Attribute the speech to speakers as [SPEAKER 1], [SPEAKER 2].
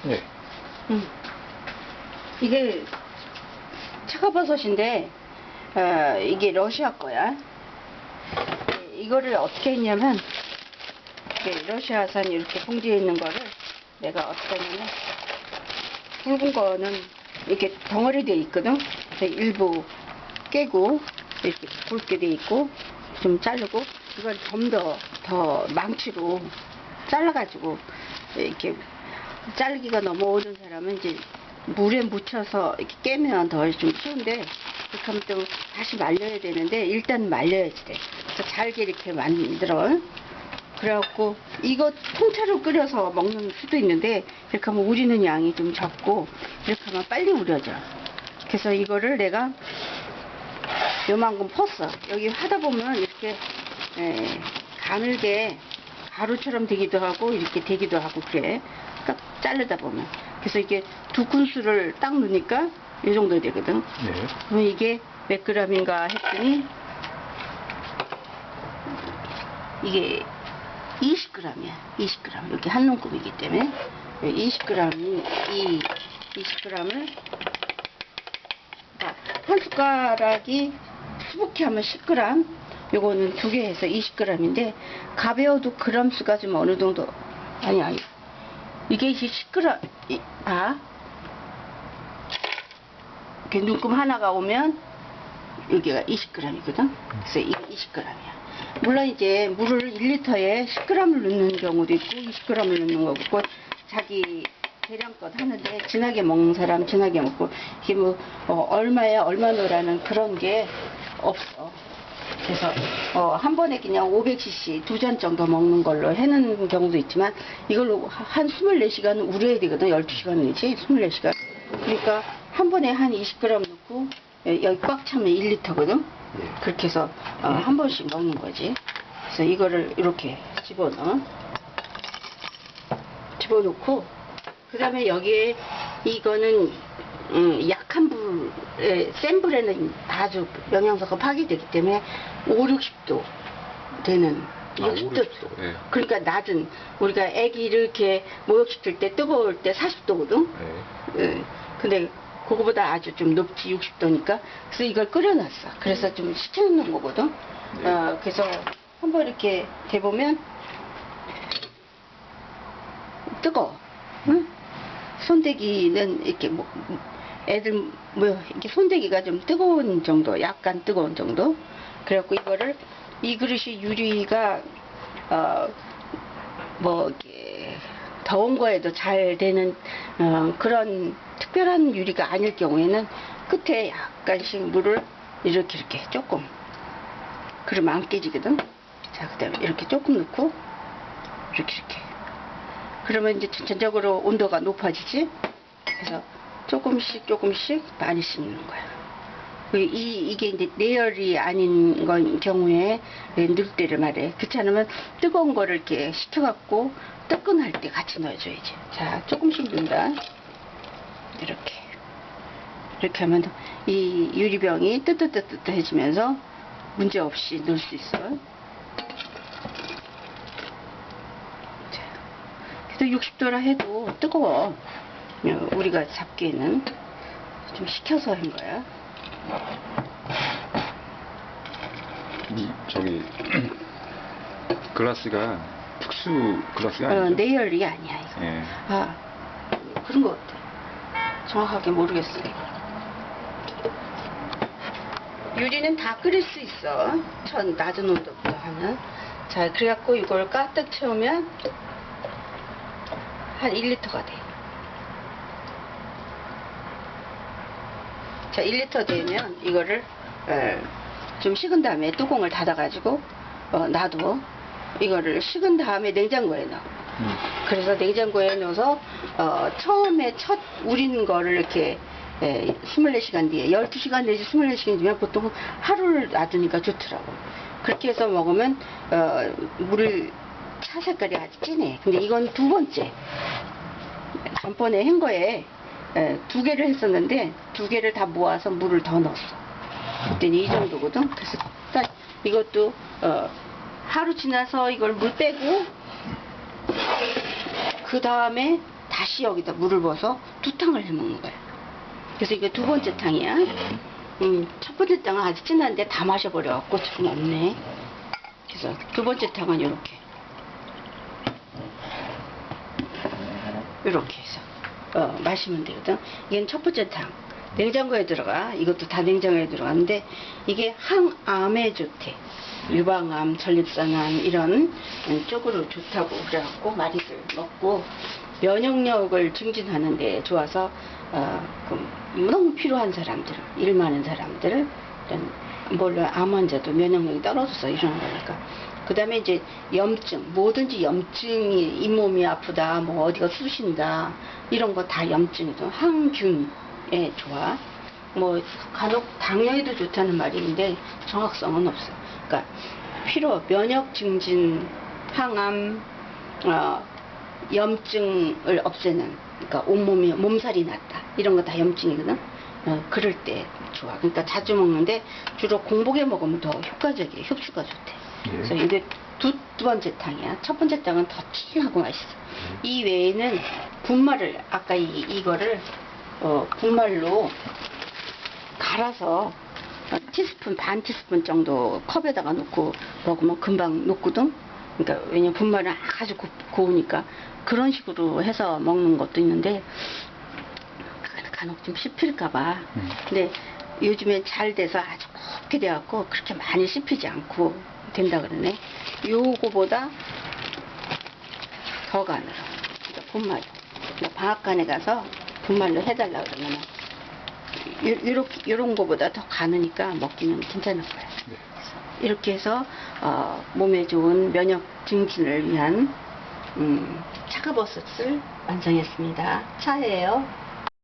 [SPEAKER 1] 네.
[SPEAKER 2] 이게 차가버섯인데 이게 러시아 거야. 이거를 어떻게 했냐면 러시아산 이렇게 봉지에 있는 거를 내가 어떻게 했냐면 굵은 거는 이렇게 덩어리 되어 있거든. 일부 깨고 이렇게 굵게 되어 있고 좀 자르고 이걸 좀 더 망치로 잘라가지고 이렇게 자르기가 너무 어려운 사람은 이제 물에 묻혀서 이렇게 깨면 더 좀 쉬운데 그렇게 하면 또 다시 말려야 되는데 일단 말려야지 돼. 그래서 잘게 이렇게 만들어. 그래갖고 이거 통째로 끓여서 먹는 수도 있는데 이렇게 하면 우리는 양이 좀 적고 이렇게 하면 빨리 우려져. 그래서 이거를 내가 요만큼 펐어. 여기 하다 보면 이렇게 가늘게 가루처럼 되기도 하고 이렇게 되기도 하고 그래. 딱 자르다 보면. 그래서 이게 2큰술을 딱 넣으니까 이 정도 되거든.
[SPEAKER 1] 네.
[SPEAKER 2] 그럼 이게 몇 g인가 했더니 이게 20g이야. 20g. 이렇게 한 움큼이기 때문에 20g이 이 20g을 한 숟가락이 수북히 하면 10g. 요거는 2개 해서 20g인데 가벼워도 그램 수가 좀 어느 정도 아니 이게 10g 봐. 이렇게 눈금 하나가 오면 여기가 20g이거든. 그래서 이게 20g이야. 물론 이제 물을 1리터에 10g을 넣는 경우도 있고 20g을 넣는 거고 자기 계량껏 하는데 진하게 먹는 사람 진하게 먹고 이게 뭐 얼마에 얼마 넣으라는 그런 게 없어. 그래서 한 번에 그냥 500cc 2잔 정도 먹는 걸로 해놓은 경우도 있지만 이걸로 한 24시간 우려야 되거든. 12시간 내지 24시간. 그러니까 한 번에 한 20g 넣고 여기 꽉 차면 1리터거든. 그렇게 해서 한 번씩 먹는 거지. 그래서 이거를 이렇게 집어넣고 그 다음에 여기에 이거는 약한 불에 센 불에는 아주 영양소가 파괴되기 때문에 5-60도 되는 60도.
[SPEAKER 1] 네.
[SPEAKER 2] 그러니까 낮은 우리가 애기 이렇게 목욕시킬 때 뜨거울 때 40도거든.
[SPEAKER 1] 네.
[SPEAKER 2] 근데 그거보다 아주 좀 높지 60도니까 그래서 이걸 끓여놨어. 그래서 좀 식혀놓는 거거든.
[SPEAKER 1] 네.
[SPEAKER 2] 그래서 한번 이렇게 대보면 뜨거워. 응? 손대기는 이렇게 애들 이렇게 손대기가 좀 뜨거운 정도, 약간 뜨거운 정도. 그래갖고 이거를 이 그릇이 유리가 이렇게 더운 거에도 잘 되는 그런 특별한 유리가 아닐 경우에는 끝에 약간씩 물을 이렇게 조금 그러면 안 깨지거든. 자, 그다음에 이렇게 조금 넣고 이렇게 그러면 이제 전체적으로 온도가 높아지지. 그래서 조금씩 많이 씹는 거야. 이게 이제 내열이 아닌 건 경우에 넣을 때를 말해. 그렇지 않으면 뜨거운 거를 이렇게 식혀갖고 뜨끈할 때 같이 넣어줘야지. 자, 조금씩 넣는다. 이렇게 하면 이 유리병이 뜨뜻해지면서 문제없이 넣을 수 있어. 그래도 60도라 해도 뜨거워. 우리가 잡기에는 좀 식혀서 한 거야.
[SPEAKER 1] 저기 글라스가 특수 글라스가 아니죠?
[SPEAKER 2] 내열이 아니야 이거.
[SPEAKER 1] 예.
[SPEAKER 2] 그런 것 같아. 정확하게 모르겠어. 유리는 다 끓일 수 있어. 낮은 온도부터 하면. 자, 그래갖고 이걸 가득 채우면 한 1리터가 돼. 자, 1리터 되면 이거를 좀 식은 다음에 뚜껑을 닫아가지고 놔둬. 이거를 식은 다음에 냉장고에 넣어. 그래서 냉장고에 넣어서 처음에 첫 우린 거를 이렇게 24시간 뒤에 12시간 내지 24시간 뒤면 보통 하루를 놔두니까 좋더라고. 그렇게 해서 먹으면 물을 차 색깔이 아주 진해. 근데 이건 2번째. 전번에 한 거에 2개를 했었는데 2개를 다 모아서 물을 더 넣었어. 그때는 이 정도거든. 그래서 딱 이것도 하루 지나서 이걸 물 빼고 그 다음에 다시 여기다 물을 부어서 두 탕을 해 먹는 거야. 그래서 이게 두 번째 탕이야. 첫 번째 탕은 아주 진한데 다 마셔버려갖고 지금 없네. 그래서 두 번째 탕은 이렇게 해서 마시면 되거든. 이게 첫 번째 탕. 냉장고에 들어가. 이것도 다 냉장고에 들어가는데 이게 항암에 좋대. 유방암, 전립선암 이런 쪽으로 좋다고 그래갖고 많이들 먹고 면역력을 증진하는 데 좋아서 너무 필요한 사람들, 일 많은 사람들, 물론 암 환자도 면역력이 떨어져서 이러는 거니까. 그 다음에 이제 염증, 뭐든지 염증이 잇몸이 아프다, 뭐 어디가 쑤신다 이런 거 다 염증이죠. 항균에 좋아. 뭐 간혹 당뇨에도 좋다는 말이 있는데 정확성은 없어. 그러니까 면역 증진, 항암, 염증을 없애는, 그러니까 온몸이 몸살이 났다 이런 거 다 염증이거든. 그럴 때 좋아. 그러니까 자주 먹는데 주로 공복에 먹으면 더 효과적이에요. 흡수가 좋대. 그래서 이게 두 번째 탕이야. 첫 번째 탕은 더 진하고 맛있어. 이 외에는 분말을 아까 이거를 분말로 갈아서 티스푼 반 티스푼 정도 컵에다가 넣고 먹으면 금방 녹거든. 그러니까 왜냐면 분말은 아주 고우니까 그런 식으로 해서 먹는 것도 있는데 간혹 좀 씹힐까봐. 근데 요즘엔 잘 돼서 아주 곱게 돼갖고 그렇게 많이 씹히지 않고 된다 그러네. 요거보다 더 가늘어. 그러니까 분말. 그러니까 방앗간에 가서 분말로 해달라 그러면 요런 거보다 더 가느니까 먹기는 괜찮을 거야. 이렇게 해서 몸에 좋은 면역 증진을 위한 차가버섯을 완성했습니다. 차예요.